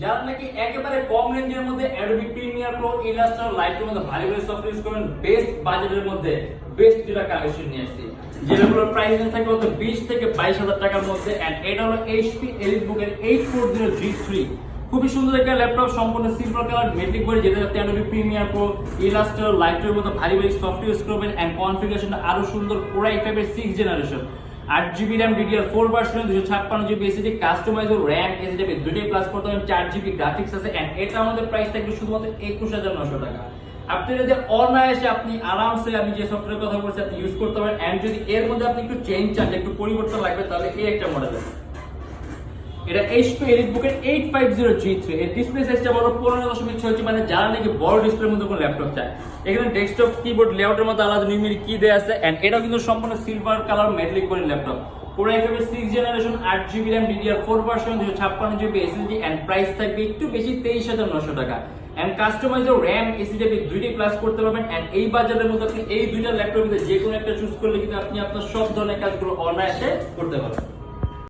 যারা নাকি একেবারে কম রেঞ্জের মধ্যে Adobe Premiere Pro, Illustrator, Lightroom মধ্যে ভালো ভালো সফটওয়্যার ইউজ করেন, বেস্ট বাজেটের মধ্যে বেস্ট যেটা কালেকশন নিয়ে আসছি, যেগুলোর প্রাইস থাকে হতো 20 থেকে 22,000 টাকার মধ্যে। এন্ড এটা হলো HP EliteBook এর 840G3, খুবই সুন্দর একটা ল্যাপটপ, সম্পূর্ণ সিলভার কালার মেটালিক বডি, যেটা Adobe Premiere Pro, Illustrator, Lightroom মতো ভারী ভারী সফটওয়্যার ইউজ করবেন। এন্ড কনফিগারেশনটা আরো সুন্দর, Core i5 এর 6th generation, 8GB RAM DDR4 version, 256GB SSD, customisable RAM SSD দুটোই প্লাস করতে হবে, 4GB গ্রাফিক্স আছে। এন্ড এটা আমাদের প্রাইস থাকবে শুধুমাত্র 21,900 টাকা। আপনি যদি অনায়াসে আপনি আরামসে আমি যে সফটওয়্যার কথা বলছি আপনি ইউজ করতে পারেন। এন্ড যদি এর মধ্যে আপনি একটু চেঞ্জ চান, একটু পরিবর্তন লাগবে, তাহলে এই একটা মডেল আছে, এটা HP EliteBook এর 850G3। এর ডিসপ্লে সাইজটা বড় 15.6 মানে যারা নাকি বড় ডিসপ্লের মধ্যে কোনো ল্যাপটপ চায়। এখানে ডেস্কটপ কিবোর্ড লেআউটের মধ্যে আলাদা নিউমেরিক কি দেয়া আছে। এন্ড এটাও কিন্তু সম্পূর্ণ silver colour metallic body laptop, Core i5 এর 6th generation, 8GB RAM DDR4 version, 256GB SSD। And price থাকবে একটু বেশি 23,900 টাকা। এন্ড কাস্টমাইজেবল RAM SSD দুইটাই প্লাস করতে পারবেন। এন্ড এই বাজেটের মধ্যে আপনি এই দুইটা ল্যাপটপের মধ্যে যে কোনো একটা চুজ করলে কিন্তু আপনি আপনার সব ধরনের কাজগুলো অনায়াসে করতে পারবেন।